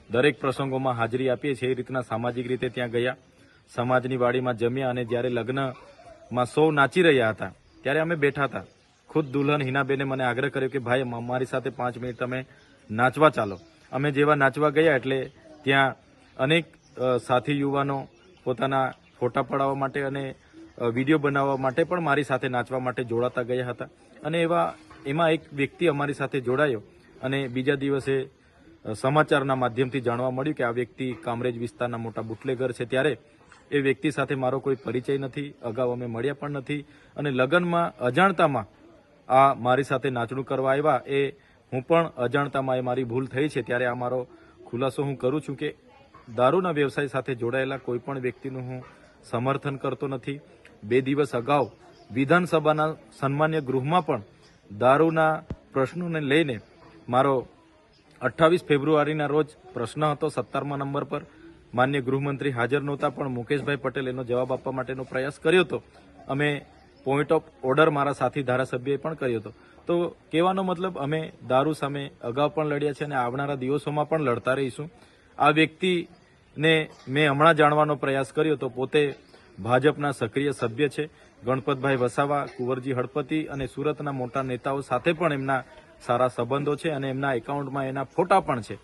દરેક પ્રસંગોમાં હાજરી આપીએ છીએ એ રીતના સામાજિક રીતે ત્યાં ગયા, સમાજની વાડીમાં જમ્યા અને જ્યારે લગ્નમાં સૌ નાચી રહ્યા હતા ત્યારે અમે બેઠા હતા. ખુદ દુલ્હન હિનાબેને મને આગ્રહ કર્યો કે ભાઈ મારી સાથે 5 મિનિટ તમે નાચવા ચાલો. અમે જેવા નાચવા ગયા એટલે ત્યાં અનેક સાથી યુવાનો પોતાના ફોટા પડાવવા માટે અને વિડીયો બનાવવા માટે પણ મારી સાથે નાચવા માટે જોડાતા ગયા હતા. અને એમાં એક વ્યક્તિ અમારી સાથે જોડાયો અને બીજા દિવસે સમાચારના માધ્યમથી જાણવા મળ્યું કે આ વ્યક્તિ કામરેજ વિસ્તારના મોટા બુટલેગર છે. ત્યારે એ વ્યક્તિ સાથે મારો કોઈ પરિચય નથી, અગાઉ અમે મળ્યા પણ નથી અને લગ્નમાં અજાણતામાં આ મારી સાથે નાચણું કરવા આવ્યા. એ હું પણ અજાણતામાં એ મારી ભૂલ થઈ છે. ત્યારે આ મારો ખુલાસો હું કરું છું કે દારૂના વ્યવસાય સાથે જોડાયેલા કોઈ પણ વ્યક્તિનું હું સમર્થન કરતો નથી. 2 દિવસ અગાઉ વિધાનસભાના સન્માન્ય ગૃહમાં પણ દારૂના પ્રશ્નોને લઈને મારો 28 ફેબ્રુઆરીના રોજ પ્રશ્ન હતો 17મા નંબર પર. માન્ય ગૃહમંત્રી હાજર નહોતા પણ મુકેશભાઈ પટેલ એનો જવાબ આપવા માટેનો પ્રયાસ કર્યો હતો. અમે પોઈન્ટ ઓફ ઓર્ડર મારા સાથી ધારાસભ્યએ પણ કર્યો હતો. તો કહેવાનો મતલબ અમે દારૂ સામે અગાઉ પણ લડ્યા છે અને આવનારા દિવસોમાં પણ લડતા રહીશું. આ વ્યક્તિને મેં હમણાં જાણવાનો પ્રયાસ કર્યો તો પોતે ભાજપના સક્રિય સભ્ય છે. ગણપતભાઈ વસાવા, કુંવરજી હળપતિ અને સુરતના મોટા નેતાઓ સાથે પણ એમના સારા સંબંધો છે અને એમના એકાઉન્ટમાં એના ફોટા પણ છે.